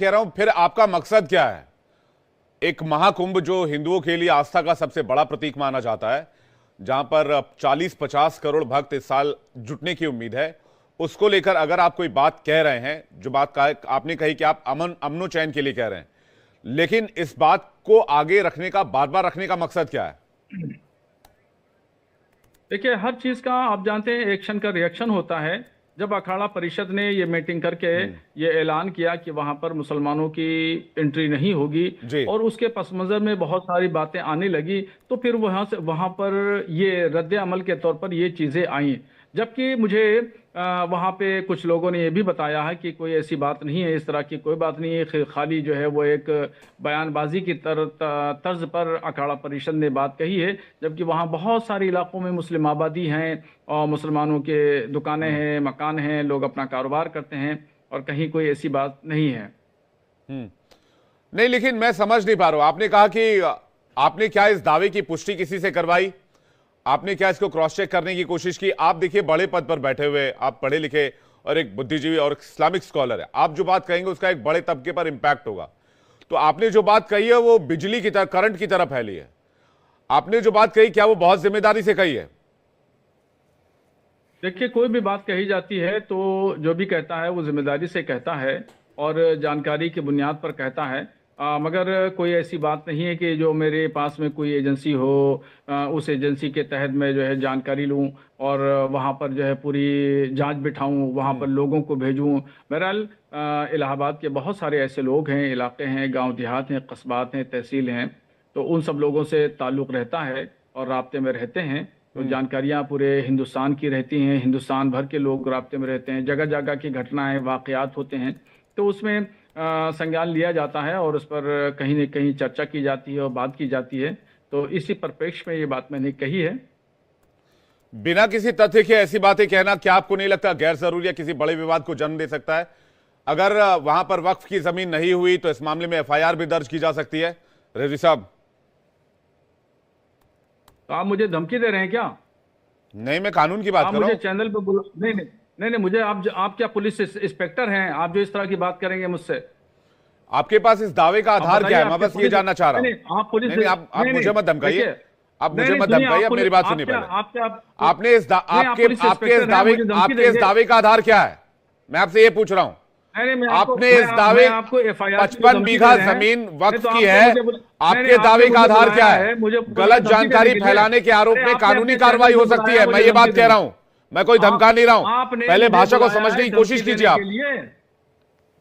कह रहा हूं, फिर आपका मकसद क्या है? एक महाकुंभ जो हिंदुओं के लिए आस्था का सबसे बड़ा प्रतीक माना जाता है, जहां पर 40-50 करोड़ भक्त इस साल जुटने की उम्मीद है, उसको लेकर अगर आप कोई बात कह रहे हैं, जो बात आपने कही कि आप अमनो चैन के लिए कह रहे हैं, लेकिन इस बात को आगे रखने का, बार बार रखने का मकसद क्या है? देखिए, हर चीज का आप जानते हैं एक्शन का रिएक्शन होता है। जब अखाड़ा परिषद ने ये मीटिंग करके ये ऐलान किया कि वहां पर मुसलमानों की एंट्री नहीं होगी और उसके पस मंजर में बहुत सारी बातें आने लगी, तो फिर वहां पर ये रद्द अमल के तौर पर ये चीजें आई। जबकि मुझे वहां पे कुछ लोगों ने ये भी बताया है कि कोई ऐसी बात नहीं है, इस तरह की कोई बात नहीं है, खाली जो है वो एक बयानबाजी की तर्ज पर अखाड़ा परिषद ने बात कही है। जबकि वहाँ बहुत सारे इलाकों में मुस्लिम आबादी हैं और मुसलमानों के दुकानें हैं, मकान हैं, लोग अपना कारोबार करते हैं और कहीं कोई ऐसी बात नहीं है। नहीं, लेकिन मैं समझ नहीं पा रहा हूं। आपने कहा कि आपने क्या इस दावे की पुष्टि किसी से करवाई? आपने क्या इसको क्रॉस चेक करने की कोशिश की? आप देखिए, बड़े पद पर बैठे हुए, आप पढ़े लिखे और एक बुद्धिजीवी और इस्लामिक स्कॉलर है, आप जो बात कहेंगे उसका एक बड़े तबके पर इंपैक्ट होगा। तो आपने जो बात कही है वो बिजली की तरह, करंट की तरह फैली है। आपने जो बात कही, क्या वो बहुत जिम्मेदारी से कही है? देखिए, कोई भी बात कही जाती है तो जो भी कहता है वो जिम्मेदारी से कहता है और जानकारी की बुनियाद पर कहता है। मगर कोई ऐसी बात नहीं है कि जो मेरे पास में कोई एजेंसी हो, उस एजेंसी के तहत मैं जो है जानकारी लूं और वहां पर जो है पूरी जांच बिठाऊं, वहां पर लोगों को भेजूं। बहरहाल इलाहाबाद के बहुत सारे ऐसे लोग हैं, इलाके हैं, गांव देहात हैं, कस्बात हैं, तहसील हैं, तो उन सब लोगों से ताल्लुक़ रहता है और राब्ते में रहते हैं। तो जानकारियां पूरे हिंदुस्तान की रहती हैं, हिंदुस्तान भर के लोग राब्ते में रहते हैं, जगह जगह की घटनाएं, वाकयात होते हैं, तो उसमें संज्ञान लिया जाता है और उस पर कहीं न कहीं चर्चा की जाती है और बात की जाती है। तो इसी परिप्रेक्ष्य में ये बात मैंने कही है। बिना किसी तथ्य के ऐसी बातें कहना, क्या आपको नहीं लगता गैर जरूरी या किसी बड़े विवाद को जन्म दे सकता है? अगर वहां पर वक्फ की जमीन नहीं हुई तो इस मामले में एफआईआर भी दर्ज की जा सकती है। रिजवी साहब, तो आप मुझे धमकी दे रहे हैं क्या? नहीं, मैं कानून की बात कर रहा हूं। मुझे चैनल पे नहीं नहीं नहीं नहीं, मुझे आप क्या पुलिस इंस्पेक्टर हैं? आप जो इस तरह की बात करेंगे मुझसे? आपके पास इस दावे का आधार क्या है? मैं बस ये जानना चाह रहा हूं। आप पुलिस, नहीं, आप मुझे मत धमकाइए, आप मुझे मत धमकाइए, आप मेरी बात सुनिए पहले। आपने आपके इस दावे का आधार क्या है? मैं आपसे ये पूछ रहा हूं। आपने इस दावे 55 बीघा जमीन वक्फ की है, आपके दावे का आधार क्या है? गलत जानकारी फैलाने के आरोप में कानूनी कार्रवाई हो सकती है, मैं ये बात कह रहा हूं, मैं कोई धमका नहीं रहा हूं। पहले भाषा को समझने की कोशिश कीजिए आप।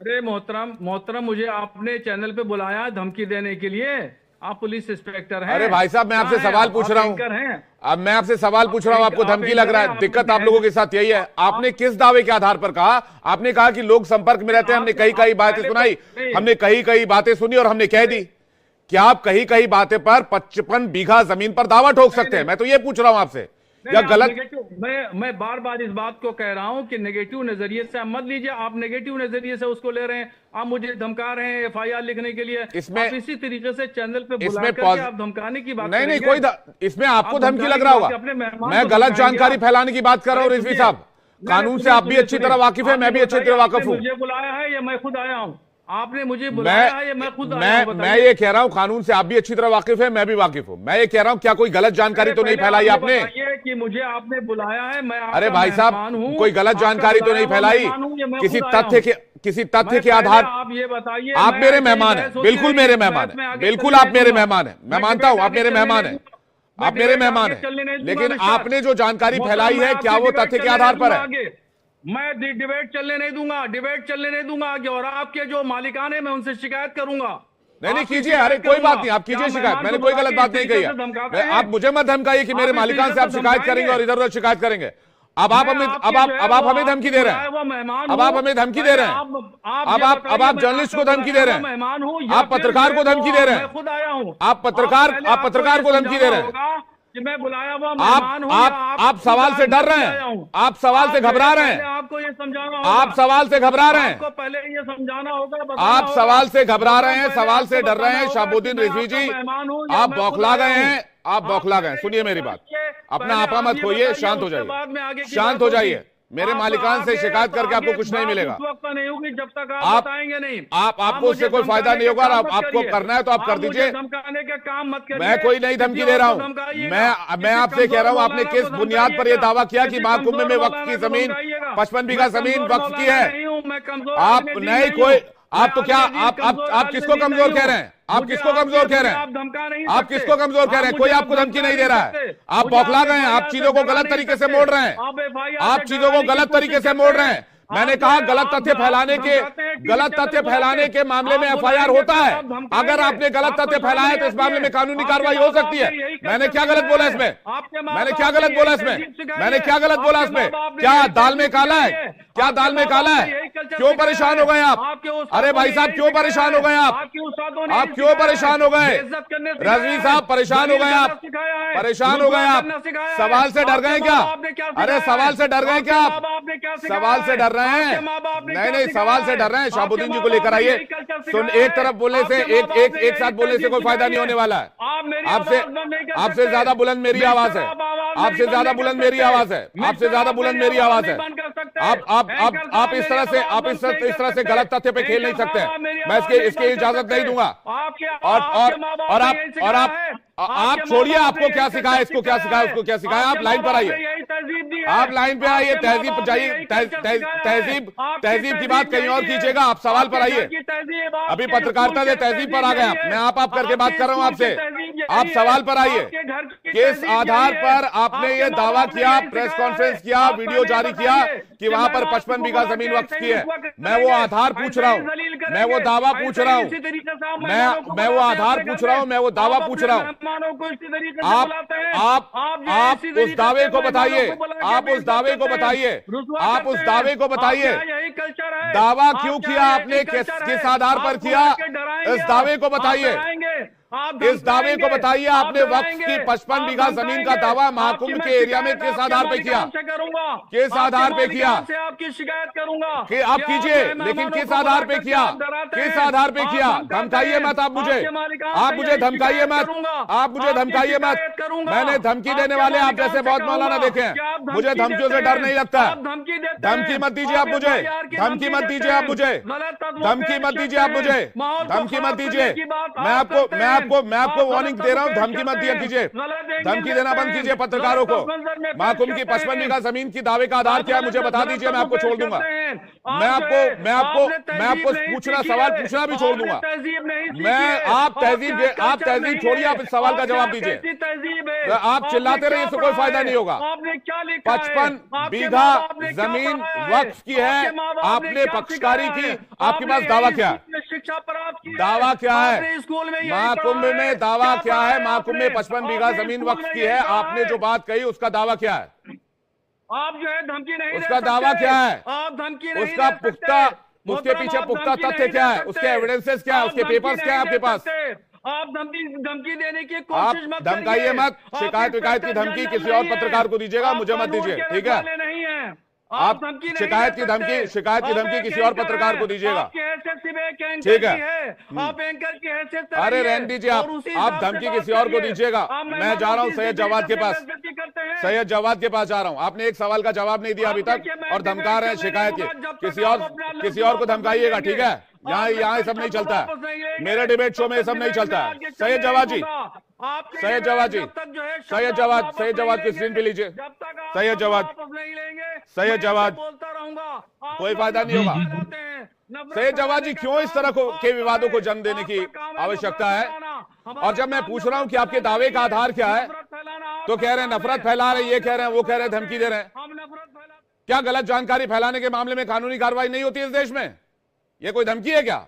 अरे मोहतरम, मुझे आपने चैनल पे बुलाया है धमकी देने के लिए? आप पुलिस इंस्पेक्टर हैं? अरे भाई साहब, मैं आपसे सवाल पूछ रहा हूं। अब मैं आपसे सवाल पूछ रहा हूं, आपको धमकी लग रहा है। दिक्कत आप लोगों के साथ यही है। आपने किस दावे के आधार पर कहा? आपने कहा कि लोग संपर्क में रहते हैं, हमने कई कई बातें सुनाई, हमने कई कई बातें सुनी और हमने कह दी। क्या आप कई कई बातें पर 55 बीघा जमीन पर दावा ठोक सकते हैं? मैं तो ये पूछ रहा हूं आपसे, या गलत? मैं बार बार इस बात को कह रहा हूं कि नेगेटिव नजरिए से आप मत लीजिए। आप नेगेटिव नजरिए से उसको ले रहे हैं, आप मुझे धमका रहे हैं एफआईआर लिखने के लिए। इसमें आप इसी तरीके से चैनल पे बुला करके आप धमकाने की बात नहीं, कोई इसमें आपको धमकी लग रहा होगा। मैं गलत जानकारी फैलाने की बात कर रहा हूं रिजवी साहब। कानून से आप भी अच्छी तरह वाकिफ है, मैं भी अच्छी तरह वाकिफ हूं। मुझे बुलाया है या मैं खुद आया हूं? आपने मुझे बुलाया है या मैं खुद आया हूं? मैं ये कह रहा हूं, कानून से आप भी अच्छी तरह वाकिफ है, मैं भी वाकिफ हूं। मैं ये कह रहा हूं, क्या कोई गलत जानकारी तो नहीं फैलाई आपने? कि मुझे आपने बुलाया है, मैं अरे भाई साहब, कोई गलत जानकारी तो नहीं फैलाई? किसी तथ्य के आधार? आप ये बताइए। आप मेरे मेहमान हैं, बिल्कुल मेरे मेहमान हैं, बिल्कुल आप मेरे मेहमान हैं, मैं मानता हूं आप मेरे मेहमान हैं, आप मेरे मेहमान हैं। लेकिन आपने जो जानकारी फैलाई है, क्या वो तथ्य के आधार पर है? मैं डिबेट चलने नहीं दूंगा आगे, और आपके जो मालिकान है मैं उनसे शिकायत करूंगा। नहीं कीजिए, अरे कोई बात नहीं, आप कीजिए शिकायत, मैंने कोई गलत बात नहीं कही है। आप मुझे मत धमकाइए कि मेरे मालिकान से आप शिकायत करेंगे और इधर उधर शिकायत करेंगे। अब आप हमें धमकी दे रहे हैं, अब आप हमें धमकी दे रहे हैं, अब आप जर्नलिस्ट को धमकी दे रहे हैं, आप पत्रकार को धमकी दे रहे हैं, खुद आया हूँ। आप पत्रकार को धमकी दे रहे हैं कि मैं बुलाया हुआ मेहमान हूं। आप सवाल से डर रहे हैं, आप सवाल से घबरा रहे हैं, आपको ये समझाना होगा, आप सवाल से घबरा रहे हैं, आपको पहले ये समझाना होगा, आप सवाल से घबरा रहे हैं, सवाल से डर रहे हैं। शहाबुद्दीन रिजवी जी, आप बौखला गए हैं, आप बौखला गए। सुनिए मेरी बात, अपना आपा मत खोइए, शांत हो जाइए, शांत हो जाइए, मेरे मालिकान से शिकायत करके आपको कुछ नहीं मिलेगा। उस वक्त नहीं होगी जब तक आप बताएंगे नहीं। आपको उससे कोई फायदा नहीं होगा। आपको करना है तो आप कर दीजिए, धमकाने का काम मत करिए। मैं कोई नहीं धमकी दे रहा हूं। मैं आपसे कह रहा हूं, आपने किस बुनियाद पर यह दावा किया कि महाकुंभ में वक्फ की जमीन 55 बीघा जमीन वक्फ की है? आप नहीं कोई, आप तो क्या आप किसको कमजोर कह रहे हैं? आप किसको कमजोर कह रहे हैं? आप किसको कमजोर कह रहे हैं? कोई आपको धमकी नहीं दे रहा है। आप बौखला गए हैं, आप चीजों को गलत तरीके से मोड़ रहे हैं। आप चीजों को गलत तरीके से मोड़ रहे हैं। मैंने कहा गलत तथ्य फैलाने के मामले में एफआईआर होता है। अगर आपने गलत तथ्य फैलाया तो इस मामले में कानूनी कार्रवाई हो सकती है। मैंने क्या गलत बोला इसमें? मैंने क्या गलत बोला इसमें? क्या दाल में काला है? क्या दाल में काला है? क्यों परेशान हो गए आप? अरे भाई साहब क्यों परेशान हो गए आप क्यों परेशान हो गए? रजवी साहब परेशान हो गए आप? परेशान हो गए आप? सवाल से डर गए क्या? अरे सवाल से डर गए क्या आप? सवाल से डर रहे हैं? नहीं, सवाल से डर रहे हैं। शहाबुद्दीन जी को लेकर आइए। सुन, एक तरफ बोलने से एक साथ बोलने से कोई फायदा नहीं होने वाला है। आपसे ज्यादा बुलंद मेरी आवाज है। आपसे ज्यादा बुलंद मेरी आवाज है। आपसे ज्यादा बुलंद मेरी आवाज है। आप इस तरह से गलत तथ्य पे खेल नहीं सकते। मैं इसकी इजाजत नहीं दूंगा। और आप छोड़िए, आपको क्या सिखाया, इसको क्या सिखाया, उसको क्या सिखाया। आप लाइन पर आइए, आप लाइन पे आइए। तहजीब पर जाइए। तहजीब की बात कहीं और कीजिएगा। आप सवाल पर आइए। अभी पत्रकारिता से तहजीब पर आ गए आप। मैं आप करके बात कर रहा हूं आपसे। आप सवाल पर आइए। किस आधार पर आपने ये दावा किया, प्रेस कॉन्फ्रेंस किया, वीडियो जारी किया कि वहां पर 55 बीघा जमीन वक्फ की है? मैं वो आधार पूछ रहा हूं, मैं वो दावा पूछ रहा हूं, मैं वो आधार पूछ रहा हूं, मैं वो दावा पूछ रहा हूं। आप उस दावे को बताइए। आप उस दावे को बताइए। दावा क्यों किया आपने? किस आधार पर किया? इस दावे को बताइए। इस दावे को बताइए। आपने वक्फ की 55 बीघा जमीन का दावा महाकुंभ के एरिया में किस आधार पे किया? किस आधार पे किया? आपकी शिकायत करूंगा कि आप कीजिए, लेकिन किस आधार पे किया? किस आधार पे किया? धमकाइए मत आप मुझे धमकाइए मत। मैंने धमकी देने वाले आप जैसे बहुत मौलाना देखे हैं। मुझे धमकियों से डर नहीं लगता। धमकी मत दीजिए आप मुझे। धमकी मत दीजिए आप मुझे। मैं आपको वार्निंग दे रहा हूं। धमकी मत दिया कीजिए। धमकी देना बंद कीजिए पत्रकारों को। महाकुंभ की 55 बीघा जमीन की दावे का आधार क्या है मुझे बता दीजिए, मैं आपको छोड़ दूंगा। मैं आपको सवाल पूछना भी छोड़ दूंगा। आप तहजीब छोड़िए, आप इस सवाल का जवाब दीजिए। आप चिल्लाते रहिए, इससे कोई फायदा नहीं होगा। 55 बीघा जमीन वक्फ की है, आपने पक्षकारी की। आपके पास दावा क्या है? दावा क्या है महाकुंभ में? दावा क्या है महाकुंभ में 55 बीघा जमीन वक्फ की है? आपने जो बात कही उसका दावा क्या है? आप जो है धमकी नहीं, उसका दावा क्या है? आप धमकी नहीं, उसका उसके पीछे पुख्ता तथ्य क्या है? उसके एविडेंसेस क्या है? उसके पेपर्स क्या है आपके पास? आप धमकी देने की कोशिश मत करिए। धमकाइए मत। शिकायत की धमकी किसी और पत्रकार को दीजिएगा, मुझे मत दीजिए, ठीक है? नहीं है। आप शिकायत की धमकी किसी और पत्रकार को दीजिएगा, ठीक है? आप एंकर की हैसियत, अरे रहने दीजिए। आप धमकी किसी और को दीजिएगा। मैं जा रहा हूं सैयद जवाद के पास। जा रहा हूं। आपने एक सवाल का जवाब नहीं दिया अभी तक और धमका रहे हैं शिकायत की। किसी और को धमकाइएगा, ठीक है? यहाँ सब नहीं चलता है। मेरे डिबेट शो में ये सब नहीं चलता है। सैयद जवाद जी, सैयद जवाद की स्क्रीन पे लीजिए। सैयद जवाद कोई फायदा नहीं होगा। सैयद जवाद जी, क्यों इस तरह के विवादों को जन्म देने की आवश्यकता है? और जब मैं पूछ रहा हूं कि आपके दावे का आधार क्या है, तो कह रहे हैं नफरत फैला रहे हैं, ये कह रहे हैं, वो कह रहे हैं, धमकी दे रहे हैं। क्या गलत जानकारी फैलाने के मामले में कानूनी कार्रवाई नहीं होती इस देश में? ये कोई धमकी है क्या?